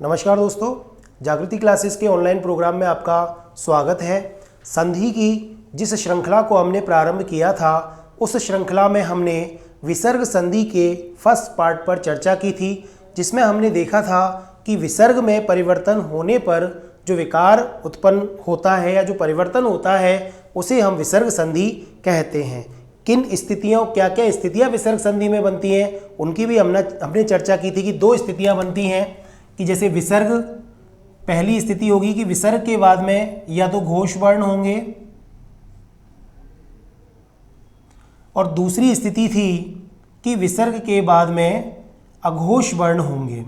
नमस्कार दोस्तों, जागृति क्लासेस के ऑनलाइन प्रोग्राम में आपका स्वागत है। संधि की जिस श्रृंखला को हमने प्रारंभ किया था, उस श्रृंखला में हमने विसर्ग संधि के फर्स्ट पार्ट पर चर्चा की थी, जिसमें हमने देखा था कि विसर्ग में परिवर्तन होने पर जो विकार उत्पन्न होता है या जो परिवर्तन होता है उसे हम विसर्ग संधि कहते हैं। किन स्थितियों, क्या क्या स्थितियां विसर्ग संधि में बनती हैं, उनकी भी हमने चर्चा की थी कि दो स्थितियां बनती हैं कि जैसे विसर्ग, पहली स्थिति होगी कि विसर्ग के बाद में या तो घोष वर्ण होंगे, और दूसरी स्थिति थी कि विसर्ग के बाद में अघोष वर्ण होंगे।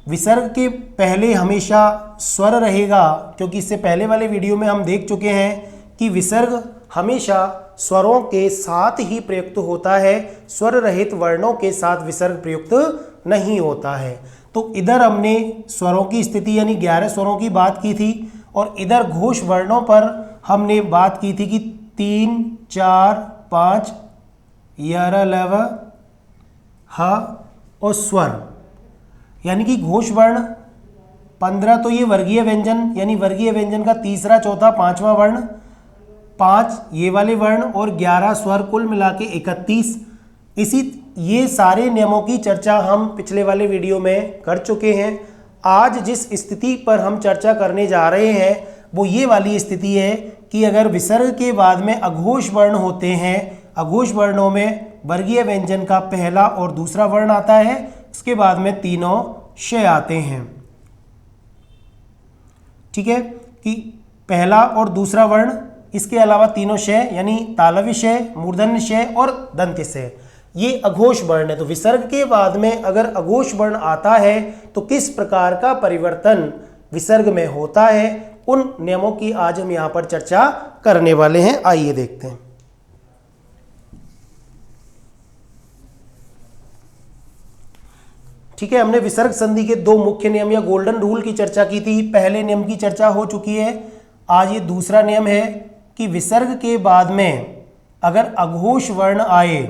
विसर्ग के पहले हमेशा स्वर रहेगा, क्योंकि इससे पहले वाले वीडियो में हम देख चुके हैं कि विसर्ग हमेशा स्वरों के साथ ही प्रयुक्त होता है, स्वर रहित वर्णों के साथ विसर्ग प्रयुक्त नहीं होता है। तो इधर हमने स्वरों की स्थिति यानी 11 स्वरों की बात की थी, और इधर घोष वर्णों पर हमने बात की थी कि 3, 4, 5 यर, लव, ह और स्वर, यानी कि घोष वर्ण 15 तो ये वर्गीय व्यंजन यानी वर्गीय व्यंजन का तीसरा, चौथा, पांचवा वर्ण, 5 ये वाले वर्ण और 11 स्वर, कुल मिला के 31। ये सारे नियमों की चर्चा हम पिछले वाले वीडियो में कर चुके हैं। आज जिस स्थिति पर हम चर्चा करने जा रहे हैं वो ये वाली स्थिति है कि अगर विसर्ग के बाद में अघोष वर्ण होते हैं, अघोष वर्णों में वर्गीय व्यंजन का पहला और दूसरा वर्ण आता है, उसके बाद में तीनों श आते हैं। ठीक है, कि पहला और दूसरा वर्ण, इसके अलावा तीनों श यानी तालव्य श, मूर्धन्य श और दंत्य श, ये अघोष वर्ण है। तो विसर्ग के बाद में अगर अघोष वर्ण आता है तो किस प्रकार का परिवर्तन विसर्ग में होता है, उन नियमों की आज हम यहां पर चर्चा करने वाले हैं। आइए देखते हैं। ठीक है, हमने विसर्ग संधि के दो मुख्य नियम या गोल्डन रूल की चर्चा की थी। पहले नियम की चर्चा हो चुकी है, आज ये दूसरा नियम है कि विसर्ग के बाद में अगर अघोष वर्ण आए,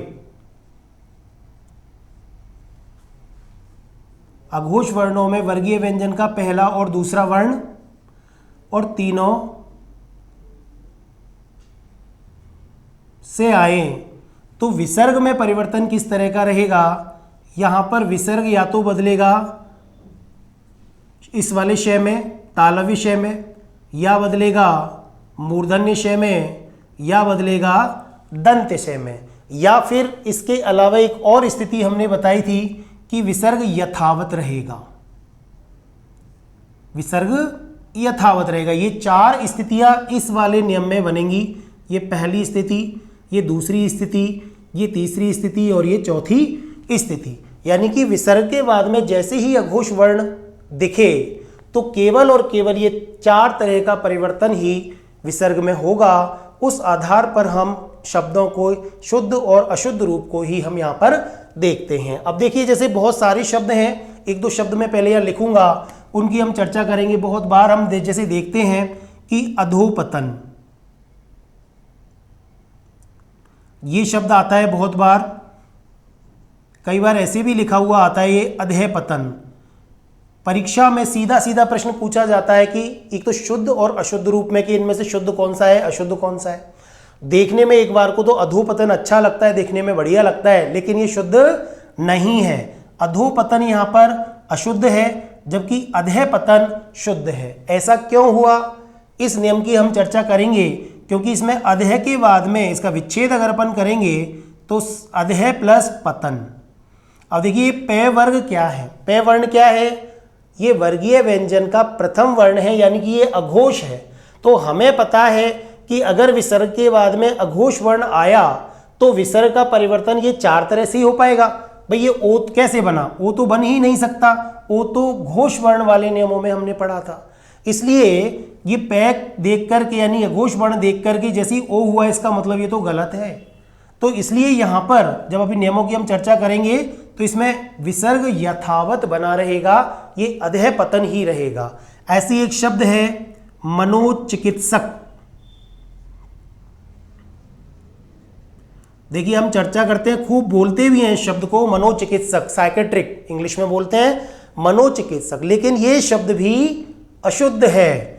अघोष वर्णों में वर्गीय व्यंजन का पहला और दूसरा वर्ण और तीनों से आए, तो विसर्ग में परिवर्तन किस तरह का रहेगा। यहां पर विसर्ग या तो बदलेगा इस वाले श में, तालव्य श में, या बदलेगा मूर्धन्य श में, या बदलेगा दंत्य श में, या फिर इसके अलावा एक और स्थिति हमने बताई थी कि विसर्ग यथावत रहेगा। विसर्ग यथावत रहेगा। ये चार स्थितियां इस वाले नियम में बनेंगी। ये पहली स्थिति, ये दूसरी स्थिति, ये तीसरी स्थिति और ये चौथी स्थिति। यानी कि विसर्ग के बाद में जैसे ही अघोष वर्ण दिखे तो केवल और केवल ये चार तरह का परिवर्तन ही विसर्ग में होगा। उस आधार पर हम शब्दों को, शुद्ध और अशुद्ध रूप को ही हम यहाँ पर देखते हैं। अब देखिए, जैसे बहुत सारे शब्द हैं, एक दो शब्द मैं पहले यहाँ लिखूंगा, उनकी हम चर्चा करेंगे। बहुत बार हम जैसे देखते हैं कि अधोपतन, ये शब्द आता है बहुत बार। कई बार ऐसे भी लिखा हुआ आता है ये अधःपतन। परीक्षा में सीधा सीधा प्रश्न पूछा जाता है कि एक तो शुद्ध और अशुद्ध रूप में कि इनमें से शुद्ध कौन सा है, अशुद्ध कौन सा है। देखने में एक बार को तो अधोपतन अच्छा लगता है, देखने में बढ़िया लगता है, लेकिन ये शुद्ध नहीं है। अधोपतन यहाँ पर अशुद्ध है, जबकि अधःपतन शुद्ध है। ऐसा क्यों हुआ, इस नियम की हम चर्चा करेंगे, क्योंकि इसमें अधः के बाद में इसका विच्छेद अगर अपन करेंगे तो अधः प्लस पतन। अब देखिए, पे वर्ग क्या है, पे वर्ण क्या है, ये वर्गीय व्यंजन का प्रथम वर्ण है, यानी कि ये अघोष है। तो हमें पता है कि अगर विसर्ग के बाद में अघोष वर्ण आया तो विसर्ग का परिवर्तन ये चार तरह से ही हो पाएगा। भाई ये ओ कैसे बना, ओ तो बन ही नहीं सकता, ओ तो घोष वर्ण वाले नियमों में हमने पढ़ा था। इसलिए ये पैक देख करके यानी अघोष वर्ण देख करके जैसे ही ओ हुआ, इसका मतलब ये तो गलत है। तो इसलिए यहाँ पर जब अभी नियमों की हम चर्चा करेंगे तो इसमें विसर्ग यथावत बना रहेगा, ये अधःपतन ही रहेगा। ऐसी एक शब्द है मनोचिकित्सक। देखिए हम चर्चा करते हैं, खूब बोलते भी हैं इस शब्द को, मनोचिकित्सक, साइकेट्रिक इंग्लिश में बोलते हैं मनोचिकित्सक, लेकिन ये शब्द भी अशुद्ध है।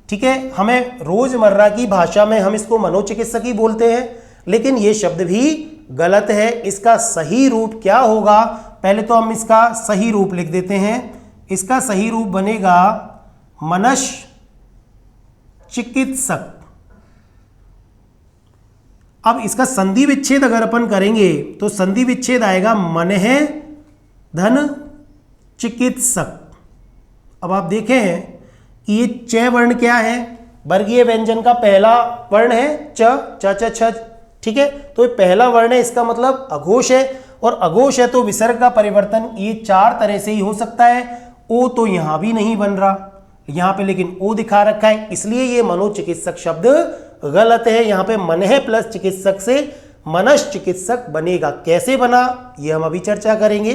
ठीक है, हमें रोजमर्रा की भाषा में हम इसको मनोचिकित्सक ही बोलते हैं, लेकिन ये शब्द भी गलत है। इसका सही रूप क्या होगा, पहले तो हम इसका सही रूप लिख देते हैं। इसका सही रूप बनेगा मनश्चिकित्सक। अब इसका संधि विच्छेद अगर अपन करेंगे तो संधि विच्छेद आएगा मनः धन चिकित्सक। अब आप देखें कि ये च वर्ण क्या है, वर्गीय व्यंजन का पहला वर्ण है च, च च छ। ठीक है, तो ये पहला वर्ण है, इसका मतलब अघोष है, और अघोष है तो विसर्ग का परिवर्तन ये 4 तरह से ही हो सकता है। ओ तो यहां भी नहीं बन रहा, यहां पे लेकिन ओ दिखा रखा है, इसलिए ये मनोचिकित्सक शब्द गलत है। यहां पे मनः प्लस चिकित्सक से मनश्चिकित्सक बनेगा। कैसे बना ये हम अभी चर्चा करेंगे।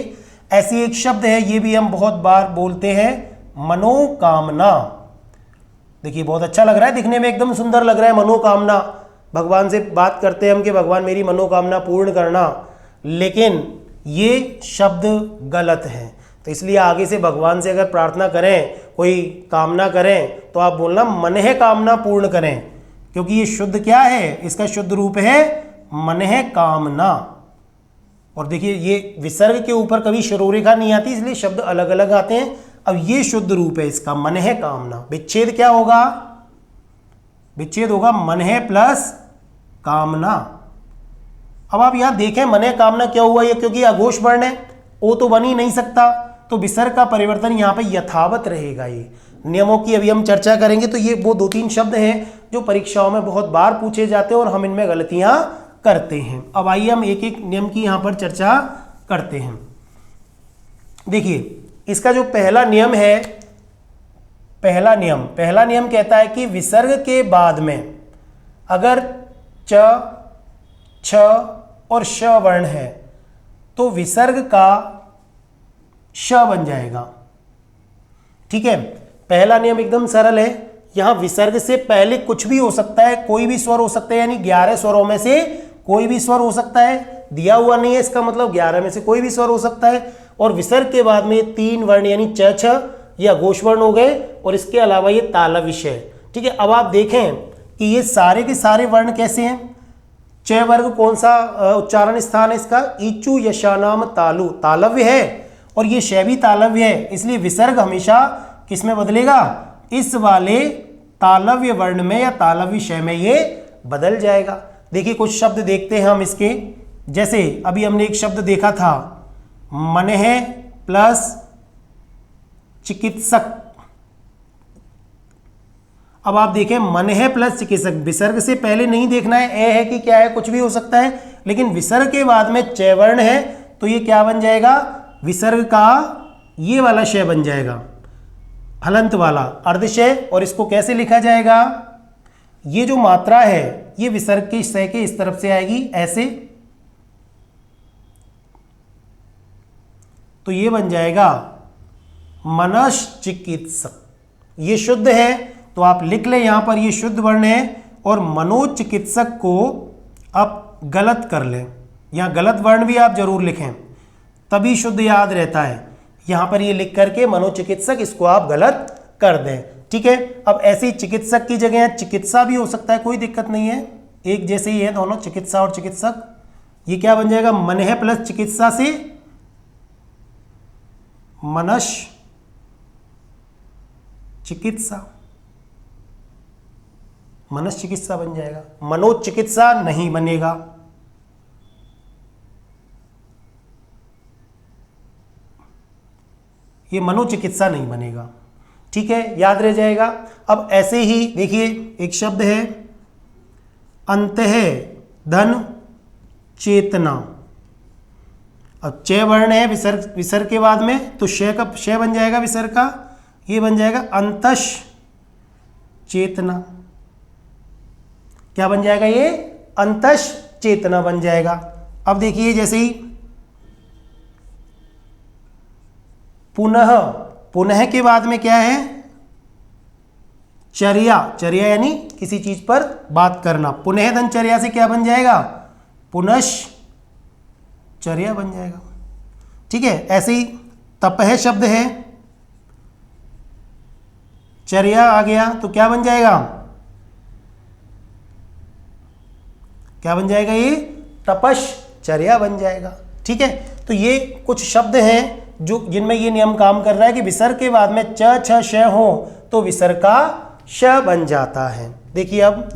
ऐसी एक शब्द है, ये भी हम बहुत बार बोलते हैं, मनोकामना। देखिए बहुत अच्छा लग रहा है, दिखने में एकदम सुंदर लग रहा है मनोकामना। भगवान से बात करते हैं हम कि भगवान मेरी मनोकामना पूर्ण करना, लेकिन ये शब्द गलत है। तो इसलिए आगे से भगवान से अगर प्रार्थना करें, कोई कामना करें, तो आप बोलना मनः कामना पूर्ण करें, क्योंकि ये शुद्ध क्या है, इसका शुद्ध रूप है मनः कामना। और देखिए ये विसर्ग के ऊपर कभी शिरोरेखा नहीं आती, इसलिए शब्द अलग अलग आते हैं। अब ये शुद्ध रूप है इसका मनः कामना। विच्छेद क्या होगा, विच्छेद होगा मनः प्लस कामना। अब आप यहां देखें मनः कामना क्या हुआ, ये क्योंकि अघोष वर्ण है, ओ तो बन ही नहीं सकता, तो विसर्ग का परिवर्तन यहां पे यथावत रहेगा। ये नियमों की अभी हम चर्चा करेंगे। तो ये वो 2-3 शब्द हैं जो परीक्षाओं में बहुत बार पूछे जाते हैं और हम इनमें गलतियां करते हैं। अब आइए हम एक एक नियम की यहां पर चर्चा करते हैं। देखिए इसका जो पहला नियम है, पहला नियम कहता है कि विसर्ग के बाद में अगर च, छ और श वर्ण है तो विसर्ग का श बन जाएगा। ठीक है, पहला नियम एकदम सरल है। यहां विसर्ग से पहले कुछ भी हो सकता है, कोई भी स्वर हो सकता है, यानी 11 स्वरों में से कोई भी स्वर हो सकता है। दिया हुआ नहीं है, इसका मतलब 11 में से कोई भी स्वर हो सकता है। और विसर्ग के बाद में 3 वर्ण यानी च, छ ये अघोष वर्ण हो गए, और इसके अलावा ये तालव्य है। ठीक है, अब आप देखें कि ये सारे के सारे वर्ण कैसे हैं। च वर्ग कौन सा उच्चारण स्थान है इसका, ईचु यशानाम तालु, तालव्य है, और ये श भी तालव्य है, इसलिए विसर्ग हमेशा किस में बदलेगा, इस वाले तालव्य वर्ण में या तालव्य श में ये बदल जाएगा। देखिए कुछ शब्द देखते हैं हम इसके, जैसे अभी हमने एक शब्द देखा था मनः प्लस चिकित्सक। अब आप देखें मनः प्लस चिकित्सक, विसर्ग से पहले नहीं देखना है ए है कि क्या है, कुछ भी हो सकता है, लेकिन विसर्ग के बाद में च वर्ण है तो ये क्या बन जाएगा, विसर्ग का ये वाला श बन जाएगा, हलंत वाला अर्धशय। और इसको कैसे लिखा जाएगा, ये जो मात्रा है ये विसर्ग के श के इस तरफ से आएगी ऐसे, तो ये बन जाएगा मनश्चिकित्सक। ये शुद्ध है तो आप लिख लें यहां पर ये शुद्ध वर्ण है, और मनोचिकित्सक को आप गलत कर लें, यहां गलत वर्ण भी आप जरूर लिखें तभी शुद्ध याद रहता है। यहां पर ये लिख करके मनोचिकित्सक इसको आप गलत कर दें। ठीक है, अब ऐसी चिकित्सक की जगह चिकित्सा भी हो सकता है, कोई दिक्कत नहीं है, एक जैसे ही है दोनों, चिकित्सा और चिकित्सक। ये क्या बन जाएगा, मनः प्लस चिकित्सा से मनश चिकित्सा, मनस चिकित्सा बन जाएगा, मनोचिकित्सा नहीं बनेगा। ये मनोचिकित्सा नहीं बनेगा। ठीक है, याद रह जाएगा। अब ऐसे ही देखिए एक शब्द है अंतः धन चेतना। अब च वर्ण है विसर्ग के बाद में, तो श का श बन जाएगा विसर्ग का, ये बन जाएगा अंतश चेतना। क्या बन जाएगा, ये अंतश चेतना बन जाएगा। अब देखिए जैसे ही पुनः, पुनः के बाद में क्या है, चर्या, चर्या यानी किसी चीज पर बात करना। पुनः धनचर्या से क्या बन जाएगा, पुनश्चर्या बन जाएगा। ठीक है, ऐसे ही तपह शब्द है, चर्या आ गया तो क्या बन जाएगा, क्या बन जाएगा, ये तपश्चर्या बन जाएगा। ठीक है, तो ये कुछ शब्द हैं जो जिनमें ये नियम काम कर रहा है कि विसर्ग के बाद में च छ श हो तो विसर्ग का श बन जाता है। देखिए अब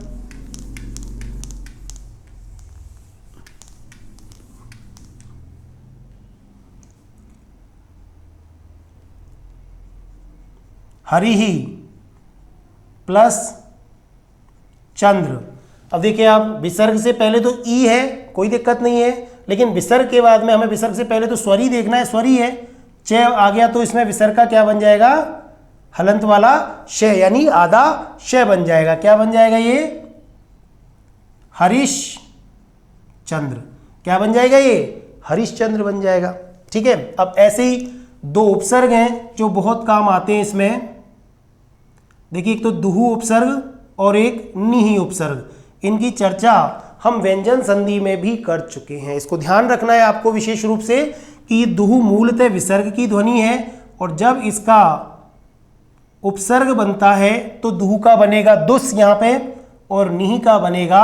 हरिहि प्लस चंद्र। अब देखिए आप, विसर्ग से पहले तो ई है, कोई दिक्कत नहीं है, लेकिन विसर्ग के बाद में हमें विसर्ग से पहले तो स्वर ही देखना है, स्वर ही है। च आ गया तो इसमें विसर्ग का क्या बन जाएगा, हलंत वाला श, यानी आधा श बन जाएगा। क्या बन जाएगा ये, हरीश चंद्र। क्या बन जाएगा ये, हरिश्चंद्र बन जाएगा। ठीक है, अब ऐसे ही दो उपसर्ग हैं जो बहुत काम आते हैं इसमें। देखिए, एक तो दुहु उपसर्ग और एक निहि उपसर्ग। इनकी चर्चा हम व्यंजन संधि में भी कर चुके हैं। इसको ध्यान रखना है आपको विशेष रूप से कि दुहु मूलतः विसर्ग की ध्वनि है, और जब इसका उपसर्ग बनता है तो दुहु का बनेगा दुस यहाँ पे, और निहि का बनेगा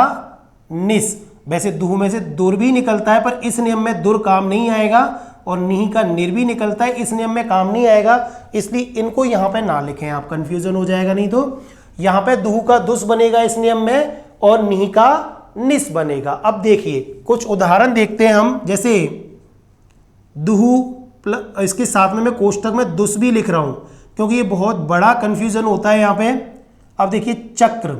निस। वैसे दुहु में से दुर भी निकलता है, पर इस नियम में दुर काम नहीं आएगा, और निहि का निर भी निकलता है, इस नियम में काम नहीं आएगा, इसलिए इनको यहाँ पे ना लिखें आप, कंफ्यूजन हो जाएगा नहीं तो। यहाँ पे दुहु का दुस बनेगा इस नियम में, और निहि का निस बनेगा। अब देखिए कुछ उदाहरण देखते हैं हम, जैसे दुहु इसके साथ में मैं कोष्टक में दुस भी लिख रहा हूं क्योंकि ये बहुत बड़ा कंफ्यूजन होता है यहाँ पे। अब देखिए चक्र,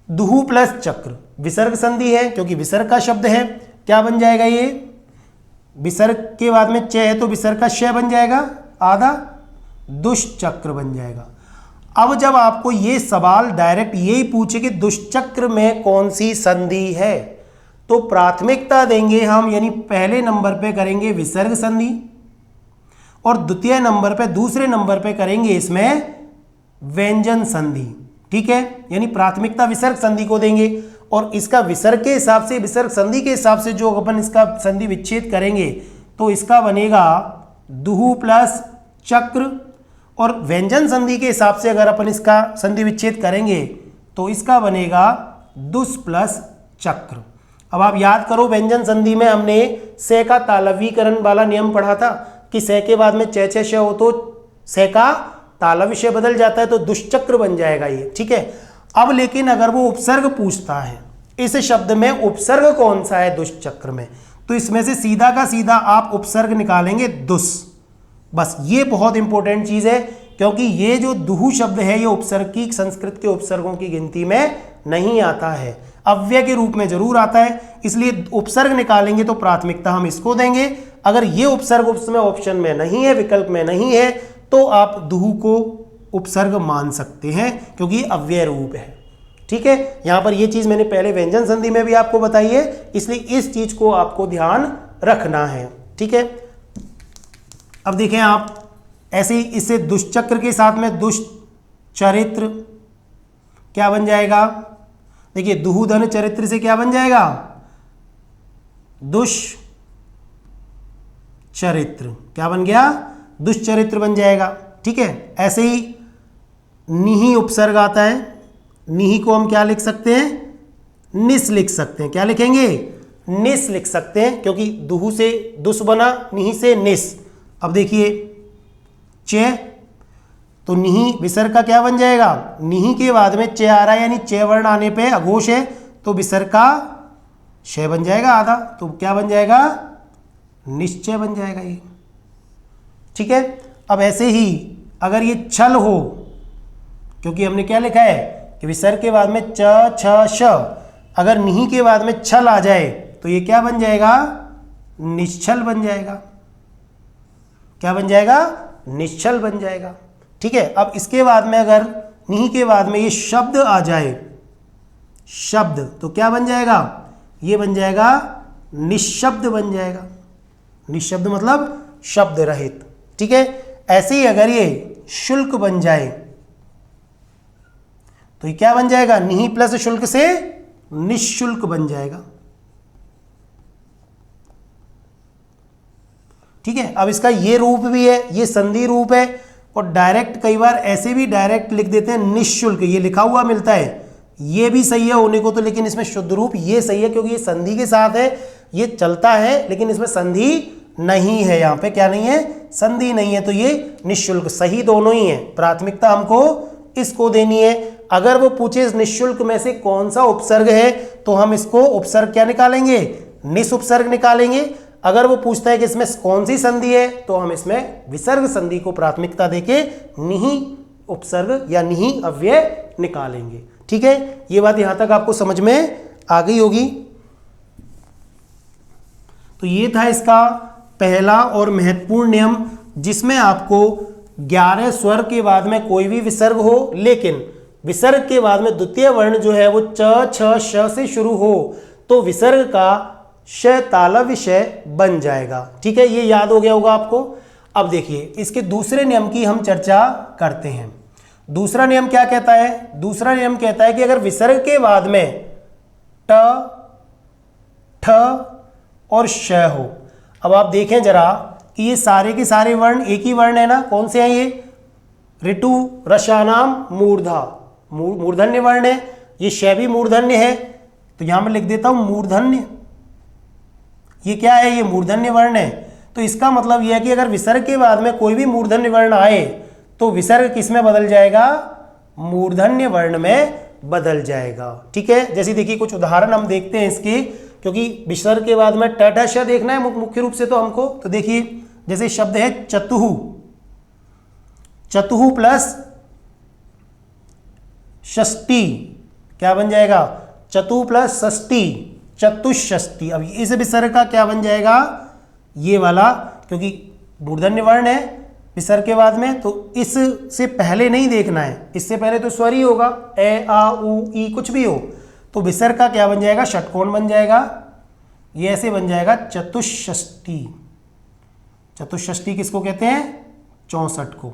दुहु प्लस चक्र, विसर्ग संधि है क्योंकि विसर्ग का शब्द है। क्या बन जाएगा ये, विसर्ग के बाद में च है तो विसर्ग का श बन जाएगा, आधा दुष्चक्र बन जाएगा। अब जब आपको ये सवाल डायरेक्ट यही पूछे कि दुष्चक्र में कौन सी संधि है, तो प्राथमिकता देंगे हम, यानी पहले नंबर पे करेंगे विसर्ग संधि, और द्वितीय नंबर पे, दूसरे नंबर पे करेंगे इसमें व्यंजन संधि। ठीक है, यानी प्राथमिकता विसर्ग संधि को देंगे, और इसका विसर्ग के हिसाब से, विसर्ग संधि के हिसाब से जो अपन इसका संधि विच्छेद करेंगे तो इसका बनेगा दुहु प्लस चक्र, और व्यंजन संधि के हिसाब से अगर अपन इसका संधि विच्छेद करेंगे तो इसका बनेगा दुस प्लस चक्र। अब आप याद करो, व्यंजन संधि में हमने से का तालव्यीकरण वाला नियम पढ़ा था कि से के बाद में च छ श हो तो से का तालव्य श बदल जाता है, तो दुष्चक्र बन जाएगा ये। ठीक है, अब लेकिन अगर वो उपसर्ग पूछता है, इस शब्द में उपसर्ग कौन सा है दुष्चक्र में, तो इसमें से सीधा का सीधा आप उपसर्ग निकालेंगे दुस। बस ये बहुत इंपॉर्टेंट चीज है, क्योंकि ये जो दुहु शब्द है ये उपसर्ग की, संस्कृत के उपसर्गों की गिनती में नहीं आता है, अव्यय के रूप में जरूर आता है, इसलिए उपसर्ग निकालेंगे तो प्राथमिकता हम इसको देंगे। अगर ये उपसर्ग उसमें ऑप्शन में नहीं है, विकल्प में नहीं है, तो आप दुहु को उपसर्ग मान सकते हैं क्योंकि अव्यय रूप है। ठीक है, यहां पर ये चीज मैंने पहले व्यंजन संधि में भी आपको बताई है, इसलिए इस चीज को आपको ध्यान रखना है। ठीक है, अब देखें आप, ऐसे ही इससे दुष्चक्र के साथ में दुष्चरित्र क्या बन जाएगा, देखिए दुहु धन चरित्र से क्या बन जाएगा, दुष्चरित्र। क्या बन गया, दुष्चरित्र बन जाएगा। ठीक है, ऐसे ही निहि उपसर्ग आता है, निहि को हम क्या लिख सकते हैं, निस लिख सकते हैं। क्या लिखेंगे, निस लिख सकते हैं, क्योंकि दुहु से दुस बना, निहि से निस। अब देखिए चे, तो निहि विसर्ग का क्या बन जाएगा, निहि के बाद में चे आ रहा है, यानी चे वर्ण आने पे अघोष है तो विसर्ग का श बन जाएगा आधा, तो क्या बन जाएगा, निश्चय बन जाएगा ये। ठीक है, अब ऐसे ही अगर ये छल हो, क्योंकि हमने क्या लिखा है कि विसर्ग के बाद में च छ श, अगर निहि के बाद में छल आ जाए तो ये क्या बन जाएगा, निश्चल बन जाएगा। क्या बन जाएगा, निश्चल बन जाएगा। ठीक है, अब इसके बाद में अगर निहि के बाद में ये शब्द आ जाए, शब्द, तो क्या बन जाएगा, ये बन जाएगा निशब्द बन जाएगा। निशब्द मतलब शब्द रहित। ठीक है, ऐसे ही अगर ये शुल्क बन जाए तो ये क्या बन जाएगा, निहि प्लस शुल्क से निशुल्क बन जाएगा। ठीक है। अब इसका ये रूप भी है, ये संधि रूप है, और डायरेक्ट कई बार ऐसे भी डायरेक्ट लिख देते हैं निःशुल्क, ये लिखा हुआ मिलता है, ये भी सही है होने को तो, लेकिन इसमें शुद्ध रूप ये सही है क्योंकि ये संधि के साथ है, ये चलता है लेकिन इसमें संधि नहीं है, यहाँ पे क्या नहीं है, संधि नहीं है, तो ये निःशुल्क। सही दोनों ही है, प्राथमिकता हमको इसको देनी है। अगर वो पूछे इस निःशुल्क में से कौन सा उपसर्ग है तो हम इसको उपसर्ग क्या निकालेंगे, निस उपसर्ग निकालेंगे। अगर वो पूछता है कि इसमें कौन सी संधि है तो हम इसमें विसर्ग संधि को प्राथमिकता देके निहि उपसर्ग या निहि अव्यय निकालेंगे। ठीक है, ये बात यहां तक आपको समझ में आ गई होगी। तो ये था इसका पहला और महत्वपूर्ण नियम, जिसमें आपको 11 स्वर के बाद में कोई भी विसर्ग हो, लेकिन विसर्ग के बाद में द्वितीय वर्ण जो है वो च छ श से शुरू हो तो विसर्ग का श तालव्य श बन जाएगा। ठीक है, ये याद हो गया होगा आपको। अब देखिए इसके दूसरे नियम की हम चर्चा करते हैं। दूसरा नियम क्या कहता है? दूसरा नियम कहता है कि अगर विसर्ग के बाद में ट, ठ और श हो। अब आप देखें जरा कि ये सारे के सारे वर्ण एक ही वर्ण है ना, कौन से हैं ये? ऋतु रसानाम मूर्धा, मूर्धन्य वर्ण है, ये श भी मूर्धन्य है, तो यहां मैं लिख देता हूं मूर्धन्य। ये क्या है? ये मूर्धन्य वर्ण है। तो इसका मतलब यह है कि अगर विसर्ग के बाद में कोई भी मूर्धन्य वर्ण आए तो विसर्ग किस में बदल जाएगा? मूर्धन्य वर्ण में बदल जाएगा। ठीक है, जैसे देखिए कुछ उदाहरण हम देखते हैं इसके, क्योंकि विसर्ग के बाद में ट ठ श देखना है मुख्य रूप से तो हमको। तो देखिए जैसे शब्द है चतुहु, चतुहु प्लस षष्टी क्या बन जाएगा? चतु प्लस षष्टी, चतुष्षष्टि। अब इस विसर्ग का क्या बन जाएगा? ये वाला, क्योंकि मूर्धन्य वर्ण है विसर्ग के बाद में, तो इससे पहले नहीं देखना है, इससे पहले तो स्वर ही होगा, ए आ उ ई कुछ भी हो, तो विसर्ग का क्या बन जाएगा? षटकोण बन जाएगा। ये ऐसे बन जाएगा चतुष्षष्टि। चतुष्षष्टि किसको कहते हैं? 64 को।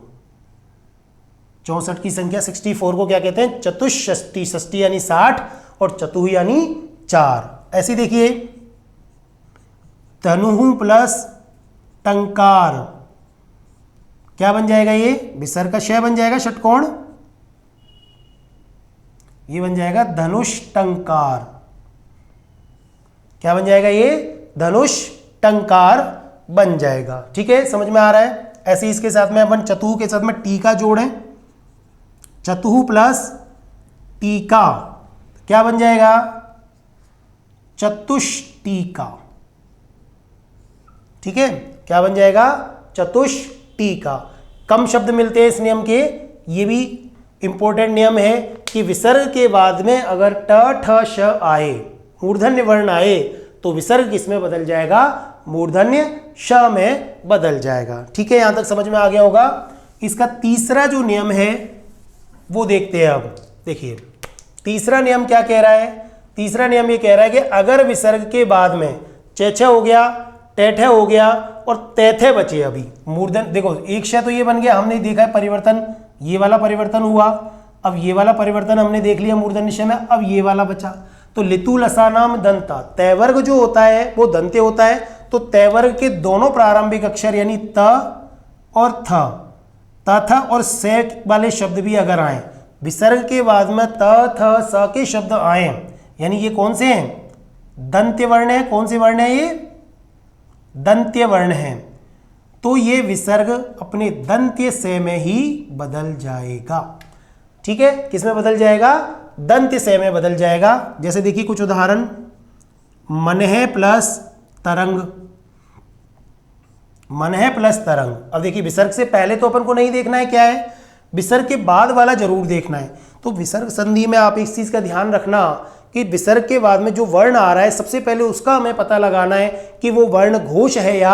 64 की संख्या 64 को क्या कहते हैं? चतुष्षष्टि। षष्टि यानी 60 और चतुः यानी 4। ऐसे देखिए तनुहु प्लस टंकार क्या बन जाएगा? ये विसर्ग का श बन जाएगा षटकोण, ये बन जाएगा धनुष टंकार। क्या बन जाएगा? ये धनुष टंकार बन जाएगा। ठीक है, समझ में आ रहा है? ऐसे इसके साथ में अपन चतुः के साथ में टीका जोड़ें, चतुः प्लस टीका क्या बन जाएगा? चतुष्टीका। ठीक है, क्या बन जाएगा? चतुष्टीका। कम शब्द मिलते हैं इस नियम के, ये भी इंपॉर्टेंट नियम है कि विसर्ग के बाद में अगर ट ठ श आए, मूर्धन्य वर्ण आए, तो विसर्ग किसमें बदल जाएगा? मूर्धन्य श में बदल जाएगा। ठीक है, यहां तक समझ में आ गया होगा। इसका तीसरा जो नियम है वो देखते हैं। अब देखिए तीसरा नियम क्या कह रहा है? तीसरा नियम ये कह रहा है कि अगर विसर्ग के बाद में चेछ हो गया, टेठ हो गया और तैथे बचे, अभी मूर्धन, देखो एक श तो ये बन गया, हमने देखा है परिवर्तन, ये वाला परिवर्तन हुआ, अब ये वाला परिवर्तन हमने देख लिया मूर्धन्य श में, अब ये वाला बचा। तो लितु लसानाम दंता, तैवर्ग जो होता है वो दंत्य होता है, तो तैवर्ग के दोनों प्रारंभिक अक्षर यानी त और थ, तथा और से वाले शब्द भी अगर आए, विसर्ग के बाद में त थ स के शब्द आए, यानी ये कौन से हैं? दंत्य वर्ण है। कौन से वर्ण है? ये दंत्य वर्ण है। तो ये विसर्ग अपने दंत्य से में ही बदल जाएगा। ठीक है, किसमें बदल जाएगा? दंत्य से में बदल जाएगा। जैसे देखिए कुछ उदाहरण, मनहे प्लस तरंग, मनहे प्लस तरंग। अब देखिए विसर्ग से पहले तो अपन को नहीं देखना है क्या है, विसर्ग के बाद वाला जरूर देखना है। तो विसर्ग संधि में आप इस चीज का ध्यान रखना कि विसर्ग के बाद में जो वर्ण आ रहा है सबसे पहले उसका हमें पता लगाना है कि वो वर्ण घोष है या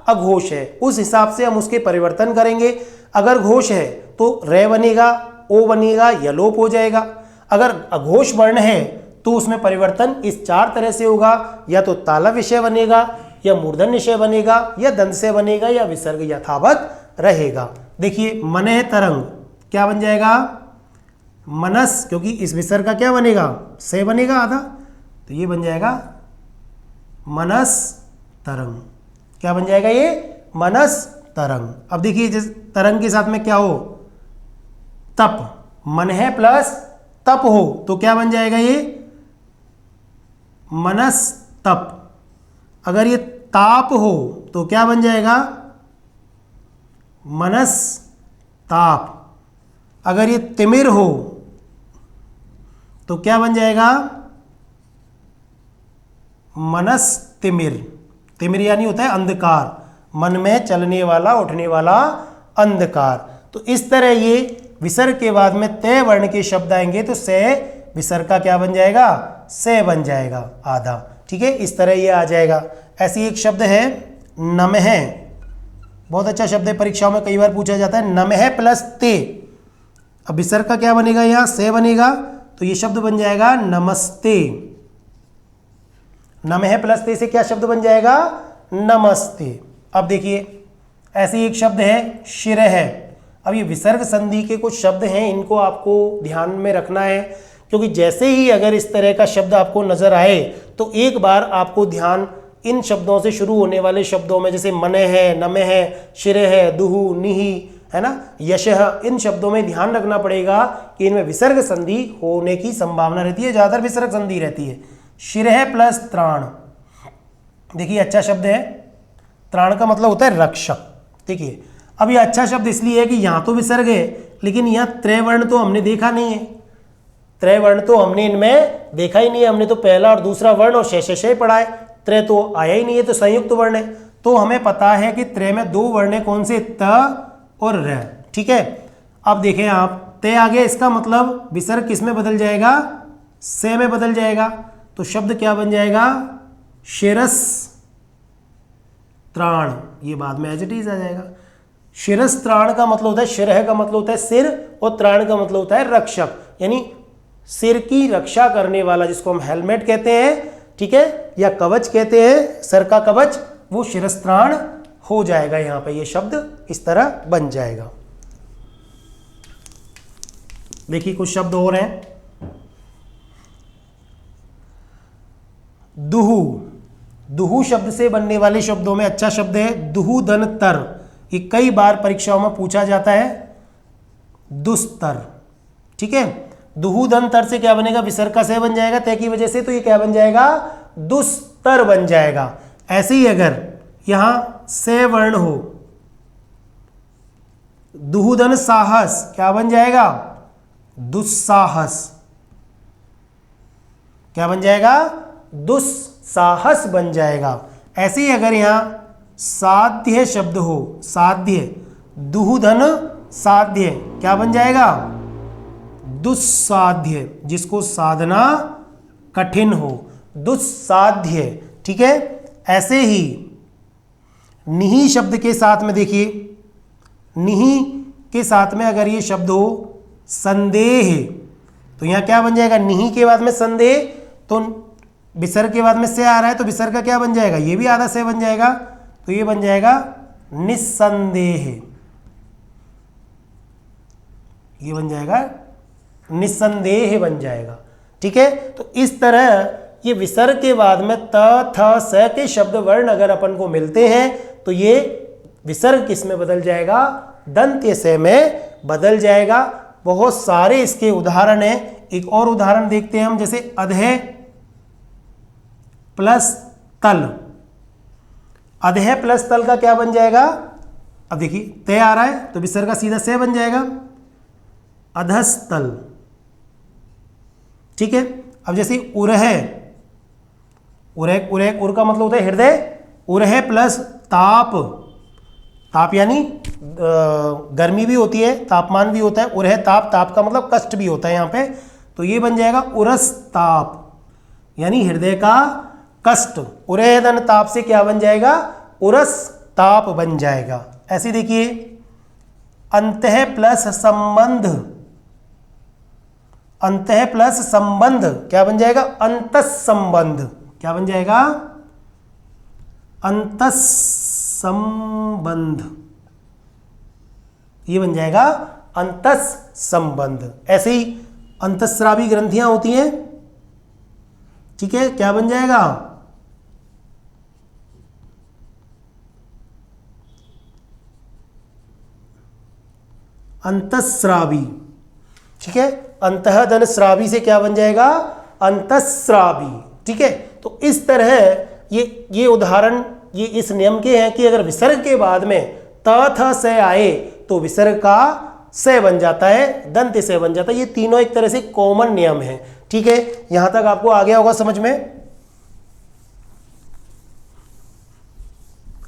अघोष है, उस हिसाब से हम उसके परिवर्तन करेंगे। अगर घोष है तो रे बनेगा, ओ बनेगा या लोप हो जाएगा। अगर अघोष वर्ण है तो उसमें परिवर्तन इस 4 तरह से होगा, या तो तालव्य विषय बनेगा, या मूर्धन्य विषय बनेगा, या दंत से बनेगा, या विसर्ग यथावत रहेगा। देखिए मनः तरंग क्या बन जाएगा? मनस, क्योंकि इस विसर्ग का क्या बनेगा? से बनेगा आधा, तो ये बन जाएगा मनस तरंग। क्या बन जाएगा? ये मनस तरंग। अब देखिए जिस तरंग के साथ में क्या हो, तप, मन है प्लस तप हो तो क्या बन जाएगा ये, मनस तप। अगर ये ताप हो तो क्या बन जाएगा, मनस ताप। अगर ये तिमिर हो तो क्या बन जाएगा, मनस तिमिर। तिमिर यानी होता है अंधकार, मन में चलने वाला उठने वाला अंधकार। तो इस तरह ये विसर्ग के बाद में तय वर्ण के शब्द आएंगे तो से विसर्ग का क्या बन जाएगा, से बन जाएगा आधा। ठीक है, इस तरह ये आ जाएगा। ऐसी एक शब्द है नमः, बहुत अच्छा शब्द है, परीक्षाओं में कई बार पूछा जाता है, नमः प्लस ते। अब विसर्ग का क्या बनेगा, यहाँ से बनेगा तो ये शब्द बन जाएगा नमस्ते। नमः प्लस ते से क्या शब्द बन जाएगा, नमस्ते। अब देखिए ऐसे एक शब्द है शिरः। अब ये विसर्ग संधि के कुछ शब्द हैं, इनको आपको ध्यान में रखना है, क्योंकि जैसे ही अगर इस तरह का शब्द आपको नजर आए तो एक बार आपको ध्यान इन शब्दों से शुरू होने वाले शब्दों में, जैसे मन है, नमः है, शिरः है, दुहु, निहि, है ना, यशः, इन शब्दों में ध्यान रखना पड़ेगा कि इनमें विसर्ग संधि होने की संभावना रहती है, ज़्यादातर विसर्ग संधि रहती है। शिरः प्लस त्राण, देखिए अच्छा शब्द है, त्राण का मतलब होता है रक्षक। देखिए अब ये अच्छा शब्द इसलिए है कि यहाँ तो विसर्ग है, लेकिन यहाँ त्रैवर्ण तो हमने देखा नहीं है, त्रैवर्ण तो हमने इनमें देखा ही नहीं है। हमने तो पहला और दूसरा वर्ण और शेष पढ़ा है, त्रय तो आया ही नहीं है, तो संयुक्त वर्ण है। तो हमें पता है कि त्रय में दो वर्ण है, कौन से, त और र। ठीक है, अब देखें आप, तय आ गया, इसका मतलब विसर्ग किस में बदल जाएगा, से में बदल जाएगा। तो शब्द क्या बन जाएगा, शिरस त्राण, ये बाद में एज इट इज आ जाएगा। शिरस त्राण का मतलब होता है, शिरह का मतलब होता है सिर और त्राण का मतलब होता है रक्षक, यानी सिर की रक्षा करने वाला, जिसको हम हेलमेट कहते हैं, ठीक है, या कवच कहते हैं, सर का कवच, वो शिरस्त्राण हो जाएगा। यहां पे ये शब्द इस तरह बन जाएगा। देखिए कुछ शब्द और हैं, दुहु, दुहु शब्द से बनने वाले शब्दों में अच्छा शब्द है दुहुदन तर, ये कई बार परीक्षाओं में पूछा जाता है, दुस्तर। ठीक है, दुहुदन तर से क्या बनेगा, विसर्ग का से बन जाएगा तय की वजह से, तो ये क्या बन जाएगा, दुस्तर बन जाएगा। ऐसे ही अगर यहां से वर्ण हो, दुहुदन साहस, क्या बन जाएगा, दुस्साहस, क्या बन जाएगा, दुस्साहस बन जाएगा। ऐसे ही अगर यहां साध्य शब्द हो, साध्य, दुहुधन साध्य, क्या बन जाएगा, दुस्साध्य, जिसको साधना कठिन हो, दुस्साध्य। ठीक है, ऐसे ही निहि शब्द के साथ में देखिए, निहि के साथ में अगर ये शब्द हो संदेह, तो यहां क्या बन जाएगा, निहि के बाद में संदेह, तो विसर्ग के बाद में से आ रहा है, तो विसर्ग का क्या बन जाएगा, ये भी आधा से बन जाएगा, तो ये बन जाएगा निस्संदेह, ये बन जाएगा निस्संदेह बन जाएगा। ठीक है, तो इस तरह ये विसर्ग के बाद में त, थ, स के शब्द वर्ण अगर अपन को मिलते हैं तो ये विसर्ग किस में बदल जाएगा, दंत्य से में बदल जाएगा। बहुत सारे इसके उदाहरण हैं। एक और उदाहरण देखते हैं हम, जैसे अधः प्लस तल, अधः प्लस तल का क्या बन जाएगा, अब देखिए तय आ रहा है तो विसर्ग का सीधा से बन जाएगा, अधस्तल। ठीक है, अब जैसे उरह, उरह, उरह, उर का मतलब होता है हृदय, उरह प्लस ताप, ताप यानी गर्मी भी होती है, तापमान भी होता है, उरह ताप, ताप का मतलब कष्ट भी होता है यहाँ पे, तो ये बन जाएगा उरस ताप, यानी हृदय का कष्ट। उरह धन ताप से क्या बन जाएगा, उरस ताप बन जाएगा। ऐसे देखिए अंतः प्लस संबंध, अंतः प्लस संबंध क्या बन जाएगा, अंतस संबंध, क्या बन जाएगा, अंतस संबंध, ये बन जाएगा अंतस संबंध। ऐसे ही अंतस्रावी ग्रंथियां होती हैं, ठीक है, क्या बन जाएगा, अंतःस्रावी। ठीक है, अंतः धन स्रावी से क्या बन जाएगा, अंतःस्रावी। ठीक है, तो इस तरह ये उदाहरण ये इस नियम के हैं कि अगर विसर्ग के बाद में त थ से आए तो विसर्ग का से बन जाता है, दंत से बन जाता है। ये तीनों एक तरह से कॉमन नियम है। ठीक है, यहां तक आपको आ गया होगा समझ में।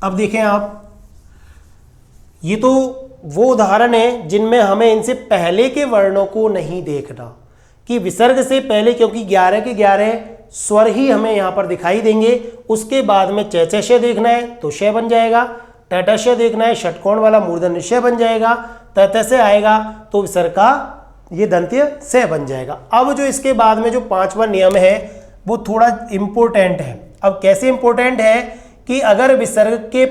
अब देखें आप, ये तो वो उदाहरण है जिनमें हमें इनसे पहले के वर्णों को नहीं देखना कि विसर्ग से पहले, क्योंकि 11 के 11 स्वर ही हमें यहां पर दिखाई देंगे। उसके बाद में च देखना है तो श बन जाएगा, ट श देखना है षटकोण वाला मूर्धन्य श बन जाएगा, त से आएगा तो विसर्ग का ये दंत्य से बन जाएगा। अब जो इसके बाद में जो 5वां नियम है वो थोड़ा इंपॉर्टेंट है। अब कैसे इंपॉर्टेंट है कि अगर विसर्ग के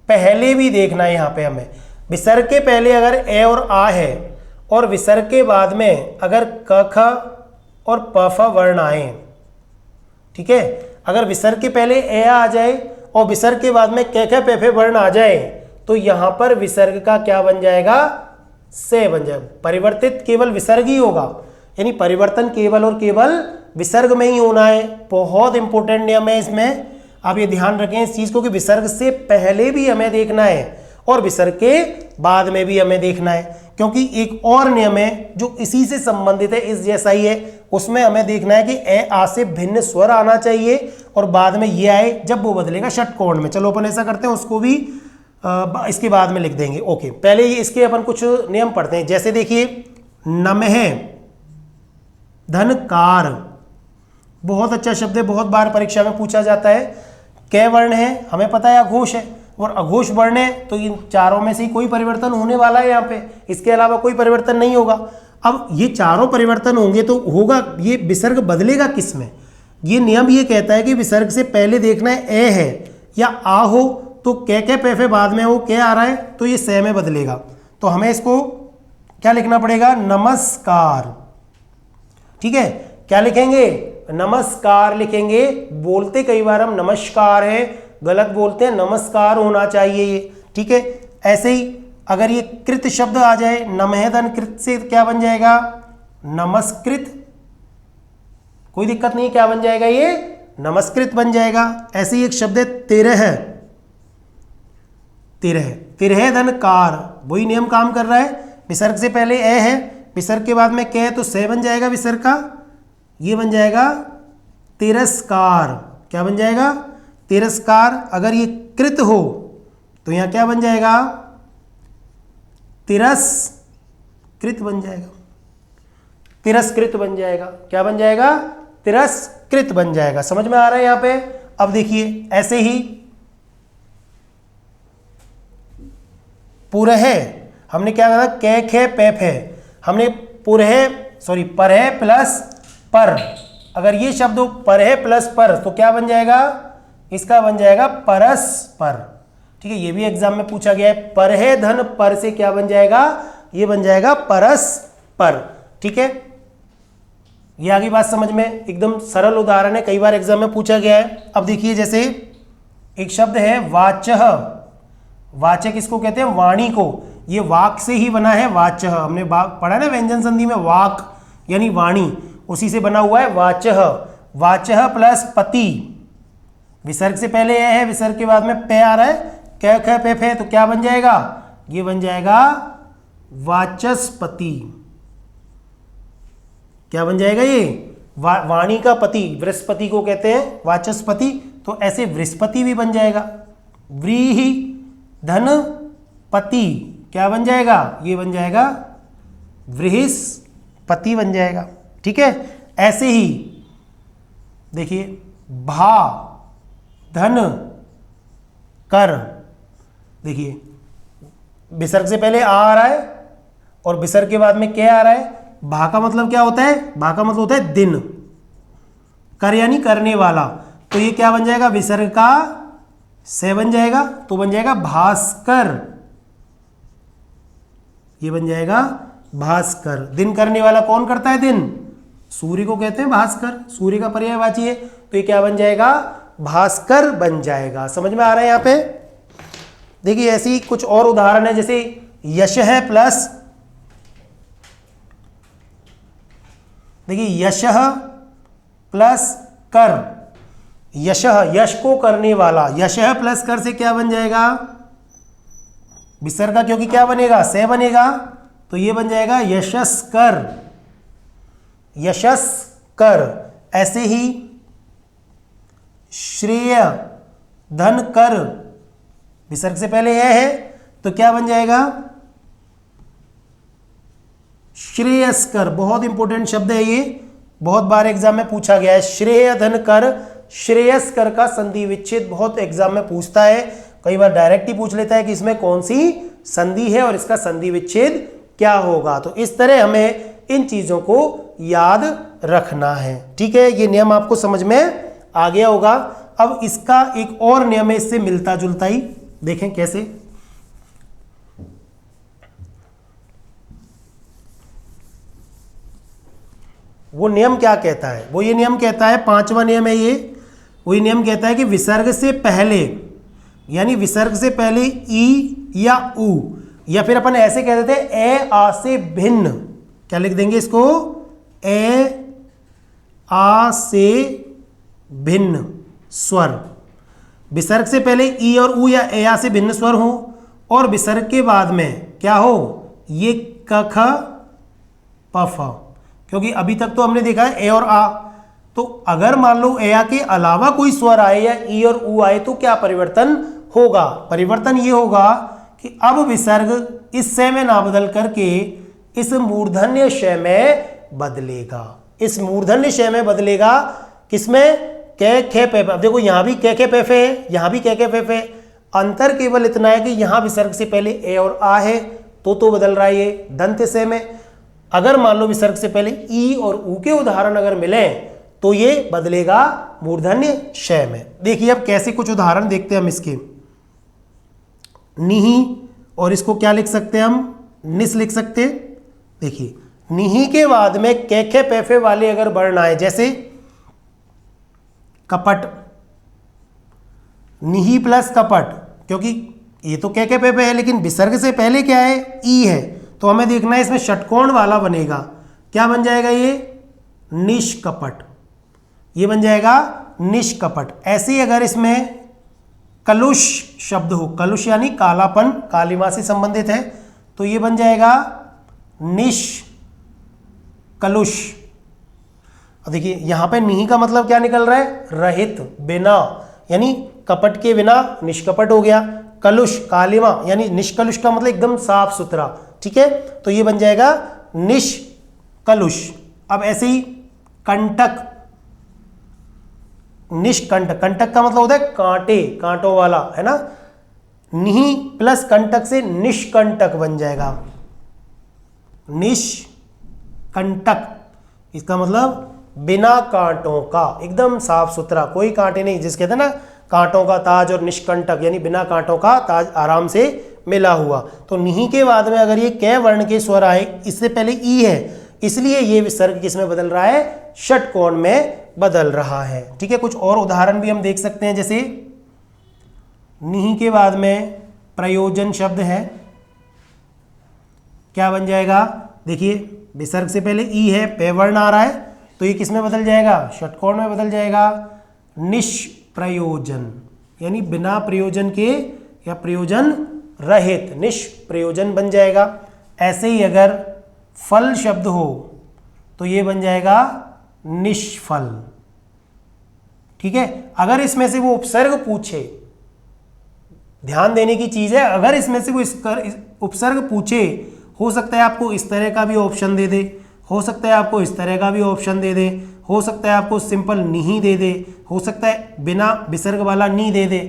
पहले भी देखना है, यहाँ पे हमें विसर्ग के पहले अगर ए और आ है और विसर्ग के बाद में अगर क ख और प फ वर्ण आए, ठीक है, अगर विसर्ग के पहले ए आ जाए और विसर्ग के बाद में क ख पे फे वर्ण आ जाए तो यहाँ पर विसर्ग का क्या बन जाएगा, से बन जाएगा। परिवर्तित केवल विसर्ग ही होगा, यानी परिवर्तन केवल और केवल विसर्ग में ही होना है। बहुत इंपॉर्टेंट नियम है इसमें, आप ये ध्यान रखें इस चीज को कि विसर्ग से पहले भी हमें देखना है और विसर्ग के बाद में भी हमें देखना है। क्योंकि एक और नियम है जो इसी से संबंधित है, इस जैसा ही है, उसमें हमें देखना है कि ए आ से भिन्न स्वर आना चाहिए और बाद में ये आए जब वो बदलेगा षटकोण में। चलो अपन ऐसा करते हैं, उसको भी इसके बाद में लिख देंगे। ओके, पहले इसके अपन कुछ नियम पढ़ते हैं। जैसे देखिए, नमः धनकार, बहुत अच्छा शब्द है, बहुत बार परीक्षा में पूछा जाता है। कै वर्ण है हमें पता है, अघोष है और अघोष वर्ण है, तो इन चारों में से ही कोई परिवर्तन होने वाला है यहाँ पे, इसके अलावा कोई परिवर्तन नहीं होगा। अब ये चारों परिवर्तन होंगे तो होगा, ये विसर्ग बदलेगा किस में? ये नियम ये कहता है कि विसर्ग से पहले देखना है ए है या आ हो, तो कै पे बाद में हो, क्या आ रहा है तो ये से में बदलेगा। तो हमें इसको क्या लिखना पड़ेगा, नमस्कार। ठीक है, क्या लिखेंगे, नमस्कार लिखेंगे। बोलते कई बार हम नमस्कार है, गलत बोलते हैं, नमस्कार होना चाहिए ये। ठीक है, ऐसे ही अगर ये कृत शब्द आ जाए, नमहदन कृत से क्या बन जाएगा, नमस्कृत। कोई दिक्कत नहीं, क्या बन जाएगा ये, नमस्कृत बन जाएगा। ऐसे ही एक शब्द है तिरह, तिरह, तिरह धन कार, वही नियम काम कर रहा है। विसर्ग से पहले ए है, विसर्ग के बाद में कै है तो से बन जाएगा विसर्ग का, ये बन जाएगा तिरस्कार। क्या बन जाएगा, तिरस्कार। अगर ये कृत हो तो यहां क्या बन जाएगा, तिरस्कृत बन जाएगा, तिरस्कृत बन जाएगा। क्या बन जाएगा, तिरस्कृत बन जाएगा। समझ में आ रहा है यहाँ पे? अब देखिए, ऐसे ही पुरह, हमने क्या कहा, कै खे पे फे, हमने पुरह सॉरी परह प्लस पर, अगर ये शब्द हो परह प्लस पर तो क्या बन जाएगा, इसका बन जाएगा परस्पर। ठीक है, ये भी एग्जाम में पूछा गया है। परह धन पर से क्या बन जाएगा, ये बन जाएगा परस्पर। ठीक है, ये आगे बात समझ में, एकदम सरल उदाहरण है, कई बार एग्जाम में पूछा गया है। अब देखिए, जैसे एक शब्द है वाचः, वाचक किसको कहते हैं, वाणी को। ये वाक से ही बना है, वाचः, हमने पढ़ा है ना व्यंजन संधि में, वाक यानी वाणी, उसी से बना हुआ है वाचः। वाचः प्लस पति, विसर्ग से पहले ए है, विसर्ग के बाद में पे आ रहा है, कै ख पे फे, तो क्या बन जाएगा, ये बन जाएगा वाचस्पति। क्या बन जाएगा ये, वाणी का पति, बृहस्पति को कहते हैं वाचस्पति, तो ऐसे बृहस्पति भी बन जाएगा। व्रीहि धन पति, क्या बन जाएगा, ये बन जाएगा बृहस्पति बन जाएगा। ठीक है, ऐसे ही देखिए, भा धन कर, देखिए विसर्ग से पहले आ रहा है और विसर्ग के बाद में क्या आ रहा है, भा का मतलब क्या होता है, भा का मतलब होता है दिन, कर यानी करने वाला, तो ये क्या बन जाएगा, विसर्ग का से बन जाएगा, तो बन जाएगा भास्कर। ये बन जाएगा भास्कर। दिन करने वाला कौन करता है, दिन, सूर्य को कहते हैं भास्कर, सूर्य का पर्यायवाची है, तो ये क्या बन जाएगा, भास्कर बन जाएगा। समझ में आ रहा है यहाँ पे? देखिए, ऐसी कुछ और उदाहरण है, जैसे यश है प्लस देखिए यशः प्लस कर, यशः यश को करने वाला, यशः प्लस कर से क्या बन जाएगा, विसर्ग का क्योंकि क्या बनेगा, से बनेगा, तो ये बन जाएगा यशस्कर, यशस्कर। ऐसे ही श्रेय धन कर, विसर्ग से पहले यह है तो क्या बन जाएगा, श्रेयस्कर। बहुत इंपॉर्टेंट शब्द है ये, बहुत बार एग्जाम में पूछा गया है। श्रेय धन कर, श्रेयस्कर का संधि विच्छेद बहुत एग्जाम में पूछता है, कई बार डायरेक्ट ही पूछ लेता है कि इसमें कौन सी संधि है और इसका संधि विच्छेद क्या होगा। तो इस तरह हमें इन चीजों को याद रखना है। ठीक है, ये नियम आपको समझ में आ गया होगा। अब इसका एक और नियम है इससे मिलता जुलता ही, देखें कैसे। वो नियम क्या कहता है, वो ये नियम कहता है, पांचवा नियम है ये, वही नियम कहता है कि विसर्ग से पहले, यानी विसर्ग से पहले ई या उ, या फिर अपन ऐसे कह देते हैं ए आ से भिन्न, क्या लिख देंगे इसको, ए आ से भिन्न स्वर। विसर्ग से पहले ई और उ या ए आ से भिन्न स्वर हो, और विसर्ग के बाद में क्या हो, ये क ख प फ, क्योंकि अभी तक तो हमने देखा है ए और आ, तो अगर मान लो ए आ के अलावा कोई स्वर आए या ई और उ आए तो क्या परिवर्तन होगा, परिवर्तन ये होगा कि अब विसर्ग इस शय में ना बदल करके इस मूर्धन्य शय में बदलेगा, इस मूर्धन्य शय में बदलेगा। किसमें, कै खे पे। अब देखो यहां भी कै खे पे फे है, यहां भी कै खे पे फे, अंतर केवल इतना है कि यहां विसर्ग से पहले ए और आ है तो बदल रहा है ये दंत शय में। अगर मान लो विसर्ग से पहले ई और उ के उदाहरण अगर मिले तो ये बदलेगा मूर्धन्य शय में। देखिए अब कैसे कुछ उदाहरण देखते हैं हम इसके। निही, और इसको क्या लिख सकते हैं हम, निस लिख सकते हैं। देखिए निही के बाद में कैखे पैफे वाले अगर वर्ण आए, जैसे कपट, निही प्लस कपट, क्योंकि ये तो कैखे पैफे है लेकिन विसर्ग से पहले क्या है, ई है, तो हमें देखना है इसमें षटकोण वाला बनेगा, क्या बन जाएगा ये, निष्कपट, ये बन जाएगा निष्कपट। ऐसे ही अगर इसमें कलुष शब्द हो, कलुष यानी कालापन, कालिमा से संबंधित है, तो ये बन जाएगा निष्कलुष। और देखिए यहां पे निही का मतलब क्या निकल रहा है, रहित, बिना, यानी कपट के बिना निष्कपट हो गया। कलुष कालिमा यानी निष्कलुष का मतलब एकदम साफ सुथरा, ठीक है, तो ये बन जाएगा निष्कलुष। अब ऐसे ही कंटक, निष्कंटक, कंटक का मतलब होता है कांटे, कांटों वाला, है ना। निही प्लस कंटक से निष्कंटक बन जाएगा, निष्कंटक, इसका मतलब बिना कांटों का, एकदम साफ सुथरा, कोई कांटे नहीं, जिसके कहते हैं ना कांटों का ताज, और निष्कंटक यानी बिना कांटों का ताज आराम से मिला हुआ। तो निही के बाद में अगर ये कै वर्ण के स्वर आए, इससे पहले ई है, इसलिए ये विसर्ग किसमें बदल रहा है, षटकोण में बदल रहा है। ठीक है, कुछ और उदाहरण भी हम देख सकते हैं, जैसे निही के बाद में प्रयोजन शब्द है, क्या बन जाएगा, देखिए विसर्ग से पहले ई है, पे वर्ण आ रहा है, तो ये किसमें बदल जाएगा, षटकोण में बदल जाएगा, निष्प्रयोजन, यानी बिना प्रयोजन के या प्रयोजन रहित, निष्प्रयोजन बन जाएगा। ऐसे ही अगर फल शब्द हो तो ये बन जाएगा निष्फल। ठीक है, अगर इसमें से वो उपसर्ग पूछे, ध्यान देने की चीज है, अगर इसमें से वो उपसर्ग पूछे, हो सकता है आपको इस तरह का भी ऑप्शन दे दे, हो सकता है आपको इस तरह का भी ऑप्शन दे दे, हो सकता है आपको सिंपल नहीं दे दे, हो सकता है बिना विसर्ग वाला नहीं दे दे,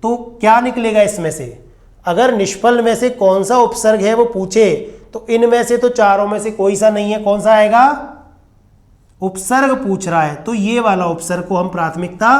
तो क्या निकलेगा इसमें से, अगर निष्फल में से कौन सा उपसर्ग है वो पूछे, तो इनमें से तो चारों में से कोई सा नहीं है, कौन सा आएगा, उपसर्ग पूछ रहा है, तो ये वाला उपसर्ग को हम प्राथमिकता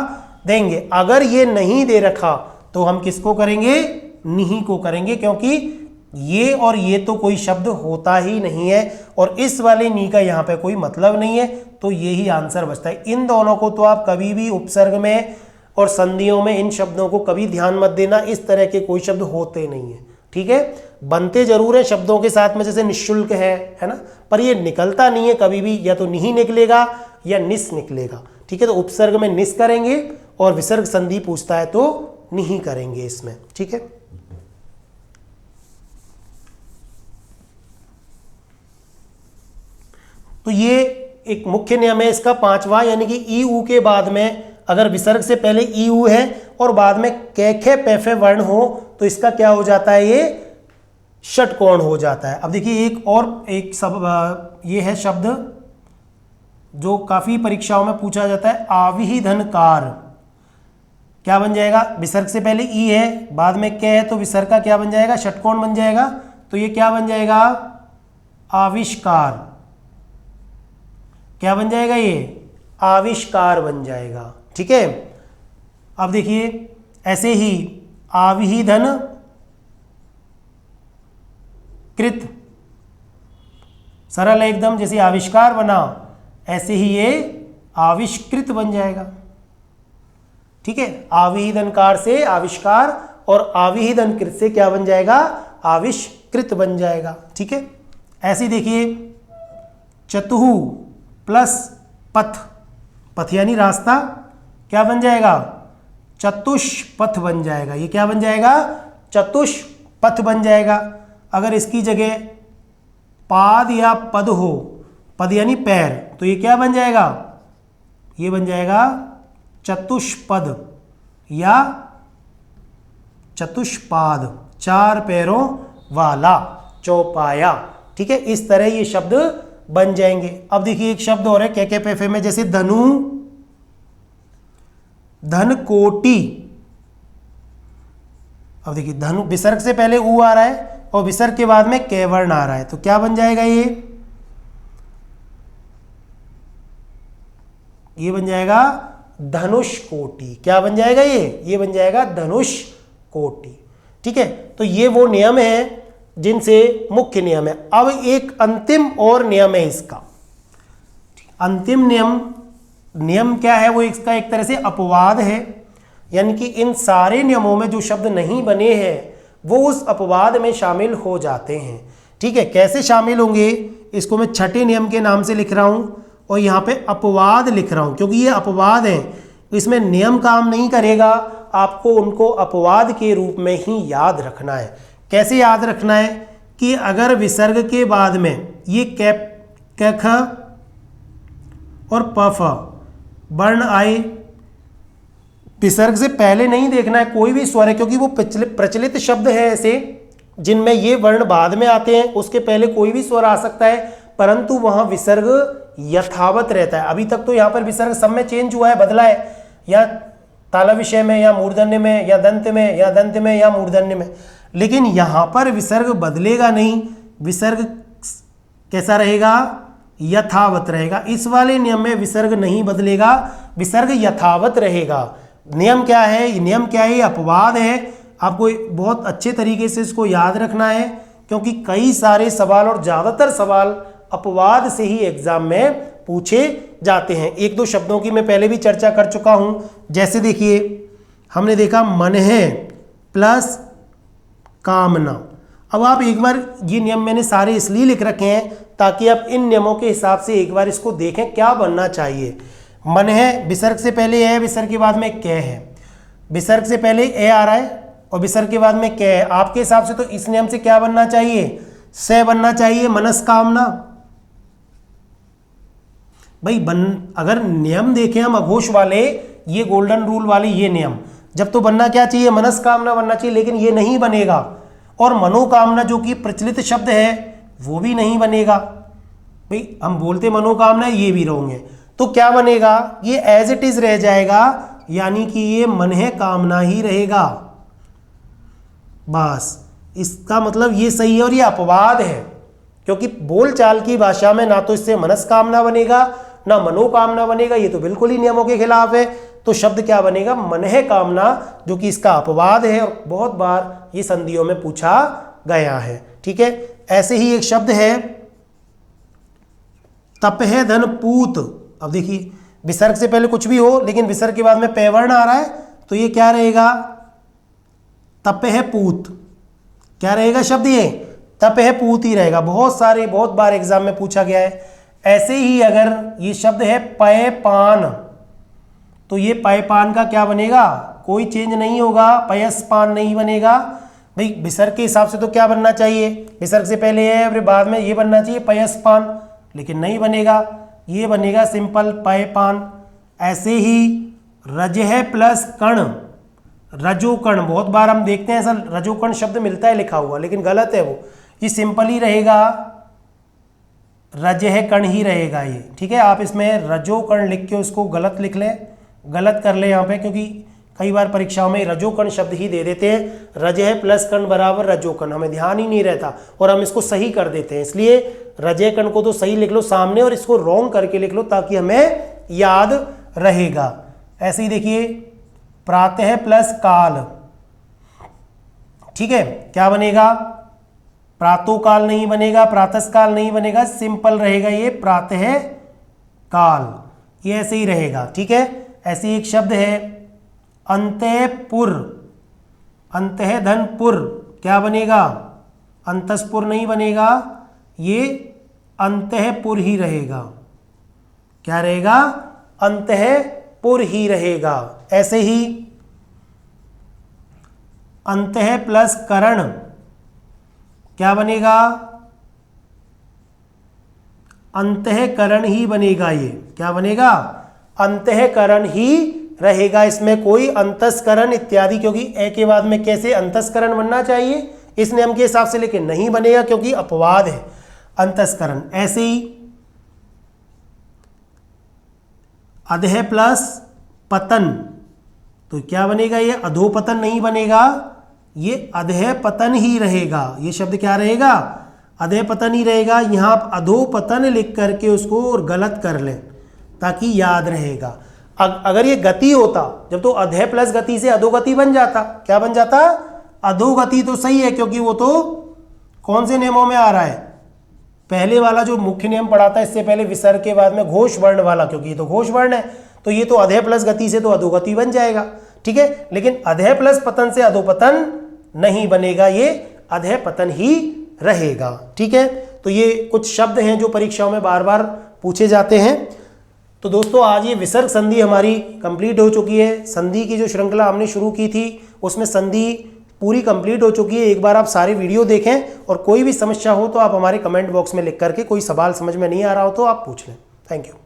देंगे। अगर ये नहीं दे रखा तो हम किसको करेंगे, निही को करेंगे, क्योंकि ये और ये तो कोई शब्द होता ही नहीं है, और इस वाले नी का यहाँ पे कोई मतलब नहीं है, तो यही आंसर बचता है। इन दोनों को तो आप कभी भी उपसर्ग में और संधियों में इन शब्दों को कभी ध्यान मत देना, इस तरह के कोई शब्द होते नहीं है, ठीक है, बनते जरूर है शब्दों के साथ में, जैसे निःशुल्क है ना, पर ये निकलता नहीं है कभी भी, या तो नहीं निकलेगा या निस निकलेगा। ठीक है, तो उपसर्ग में निस करेंगे और विसर्ग संधि पूछता है तो नहीं करेंगे इसमें। ठीक है, तो ये एक मुख्य नियम है इसका 5वां, यानी कि ई ऊ के बाद में अगर विसर्ग से पहले ई ऊ है और बाद में कै खे पै फे वर्ण हो तो इसका क्या हो जाता है, ये षटकोण हो जाता है। अब देखिए एक और एक ये है शब्द जो काफी परीक्षाओं में पूछा जाता है, आविहिधनकार। क्या बन जाएगा, विसर्ग से पहले ई है बाद में कै है तो विसर्ग का क्या बन जाएगा, षटकोण बन जाएगा। तो ये क्या बन जाएगा, आविष्कार। क्या बन जाएगा, ये आविष्कार बन जाएगा। ठीक है, अब देखिए ऐसे ही आविहिधन कृत, सरल है एकदम, जैसे आविष्कार बना ऐसे ही ये आविष्कृत बन जाएगा। ठीक है, आविहिधनकार से आविष्कार और आविहिधनकृत से क्या बन जाएगा, आविष्कृत बन जाएगा। ठीक है, ऐसे देखिए चतुहु प्लस पथ, पथ यानी रास्ता, क्या बन जाएगा, चतुष्पथ बन जाएगा। ये क्या बन जाएगा, चतुष्पथ बन जाएगा। अगर इसकी जगह पाद या पद हो, पद यानी पैर, तो ये क्या बन जाएगा, ये बन जाएगा चतुष्पद या चतुष्पाद, 4 पैरों वाला, चौपाया। ठीक है, इस तरह ये शब्द बन जाएंगे। अब देखिए एक शब्द और है कै कै पै फे में, जैसे धनु, धन कोटि। अब देखिए धनु, विसर्ग से पहले ऊ आ रहा है और विसर्ग के बाद में कै वर्ण आ रहा है, तो क्या बन जाएगा, ये बन जाएगा धनुष कोटि। क्या बन जाएगा, ये बन जाएगा धनुष कोटि। ठीक है, तो ये वो नियम है जिनसे मुख्य नियम है। अब एक अंतिम और नियम है इसका। अंतिम नियम क्या है, वो इसका एक तरह से अपवाद है, यानी कि इन सारे नियमों में जो शब्द नहीं बने हैं वो उस अपवाद में शामिल हो जाते हैं। ठीक है, कैसे शामिल होंगे, इसको मैं छठे नियम के नाम से लिख रहा हूं और यहाँ पे अपवाद लिख रहा हूं, क्योंकि ये अपवाद है, इसमें नियम काम नहीं करेगा, आपको उनको अपवाद के रूप में ही याद रखना है। कैसे याद रखना है कि अगर विसर्ग के बाद में ये क ख और प फ वर्ण आए, विसर्ग से पहले नहीं देखना है कोई भी स्वर है, क्योंकि वो प्रचलित शब्द है ऐसे जिनमें ये वर्ण बाद में आते हैं, उसके पहले कोई भी स्वर आ सकता है, परंतु वहां विसर्ग यथावत रहता है। अभी तक तो यहाँ पर विसर्ग सब में चेंज हुआ है, बदला है, या ताला विषय में या मूर्धन्य में या दंत में या दंत में या मूर्धन्य में, लेकिन यहाँ पर विसर्ग बदलेगा नहीं, विसर्ग कैसा रहेगा, यथावत रहेगा। इस वाले नियम में विसर्ग नहीं बदलेगा, विसर्ग यथावत रहेगा। नियम क्या है, नियम क्या है, अपवाद है। आपको बहुत अच्छे तरीके से इसको याद रखना है, क्योंकि कई सारे सवाल और ज़्यादातर सवाल अपवाद से ही एग्जाम में पूछे जाते हैं। एक दो शब्दों की मैं पहले भी चर्चा कर चुका हूँ, जैसे देखिए हमने देखा मन है प्लस कामना। अब आप एक बार, ये नियम मैंने सारे इसलिए लिख रखे हैं ताकि आप इन नियमों के हिसाब से एक बार इसको देखें क्या बनना चाहिए। मन है, विसर्ग से पहले है, विसर्ग के बाद में कै है, विसर्ग से पहले ए आ रहा है और विसर्ग के बाद में कै है। आपके हिसाब से तो इस नियम से क्या बनना चाहिए, से बनना चाहिए, मनस्कामना। भाई अगर नियम देखें हम अघोष वाले, ये गोल्डन रूल वाले ये नियम, जब तो बनना क्या चाहिए, मनस्कामना बनना चाहिए, लेकिन ये नहीं बनेगा। और मनोकामना जो कि प्रचलित शब्द है वो भी नहीं बनेगा। भाई हम बोलते मनोकामना, ये भी रहेंगे, तो क्या बनेगा, ये एज इट इज रह जाएगा, यानी कि ये मन है कामना ही रहेगा। बस इसका मतलब ये सही है और ये अपवाद है, क्योंकि बोलचाल की भाषा में ना तो इससे मनस्कामना बनेगा ना मनोकामना बनेगा, ये तो बिल्कुल ही नियमों के खिलाफ है। तो शब्द क्या बनेगा, मन है कामना, जो कि इसका अपवाद है और बहुत बार ये संधियों में पूछा गया है। ठीक है, ऐसे ही एक शब्द है तप है धन पूत। अब देखिए विसर्ग से पहले कुछ भी हो, लेकिन विसर्ग के बाद में पैवर्ण आ रहा है, तो ये क्या रहेगा, तप है पूत। क्या रहेगा शब्द ये? तपह पूत रहेगा। बहुत बार एग्जाम में पूछा गया है। ऐसे ही अगर ये शब्द है पय पान, तो ये पय पान का क्या बनेगा? कोई चेंज नहीं होगा, पयस पान नहीं बनेगा। भाई विसर्ग के हिसाब से तो क्या बनना चाहिए? विसर्ग से पहले है, फिर बाद में ये बनना चाहिए पयस पान, लेकिन नहीं बनेगा, ये बनेगा सिंपल पय पान। ऐसे ही रजह प्लस कण, रजोकण, बहुत बार हम देखते हैं ऐसा रजोकण शब्द मिलता है लिखा हुआ, लेकिन गलत है वो। ये सिंपल ही रहेगा, रजह कण ही रहेगा ये। ठीक है, आप इसमें रजोकण लिख के उसको गलत लिख लें, गलत कर ले यहाँ पे, क्योंकि कई बार परीक्षाओं में रजोकण शब्द ही दे देते हैं। रजह प्लस कण बराबर रजोकण, हमें ध्यान ही नहीं रहता और हम इसको सही कर देते हैं। इसलिए रजह कण को तो सही लिख लो सामने और इसको रॉन्ग करके लिख लो ताकि हमें याद रहेगा। ऐसे ही देखिए प्रातः प्लस काल, ठीक है, क्या बनेगा? प्रातोकाल नहीं बनेगा, प्रातःकाल नहीं बनेगा, सिंपल रहेगा ये प्रातः काल, ये ऐसे ही रहेगा। ठीक है, ऐसे एक शब्द है अंतःपुर, अंतः धन पुर, क्या बनेगा? अंतस्पुर नहीं बनेगा, ये अंतःपुर ही रहेगा। क्या रहेगा? अंतःपुर ही रहेगा। ऐसे ही अंतः प्लस करण, क्या बनेगा? अंतःकरण ही बनेगा। ये क्या बनेगा? अंतःकरण ही रहेगा। इसमें कोई अंतस्करण इत्यादि, क्योंकि ए के बाद में कैसे अंतस्करण बनना चाहिए इस नियम के हिसाब से, लेकिन नहीं बनेगा क्योंकि अपवाद है अंतस्करण। ऐसे ही अधः प्लस पतन, तो क्या बनेगा? ये अधोपतन नहीं बनेगा, ये अधः पतन ही रहेगा। ये शब्द क्या रहेगा? अधः पतन ही रहेगा। यहाँ आप अधोपतन लिख करके उसको और गलत कर लें ताकि याद रहेगा। अगर ये गति होता, जब तो अधः प्लस गति से अधोगति बन जाता, क्या बन जाता? अधोगति तो सही है, क्योंकि वो तो कौन से नियमों में आ रहा है? पहले वाला जो मुख्य नियम पढ़ा था इससे पहले विसर्ग के बाद में घोष वर्ण वाला, क्योंकि ये तो घोष वर्ण है, तो ये तो अधः प्लस गति से तो अधोगति बन जाएगा। ठीक है, लेकिन अधः प्लस पतन से अधोपतन नहीं बनेगा, ये अधः पतन ही रहेगा। ठीक है, तो ये कुछ शब्द हैं जो परीक्षाओं में बार बार पूछे जाते हैं। तो दोस्तों आज ये विसर्ग संधि हमारी कंप्लीट हो चुकी है। संधि की जो श्रृंखला हमने शुरू की थी उसमें संधि पूरी कंप्लीट हो चुकी है। एक बार आप सारे वीडियो देखें और कोई भी समस्या हो तो आप हमारे कमेंट बॉक्स में लिख करके, कोई सवाल समझ में नहीं आ रहा हो तो आप पूछ लें। Thank you.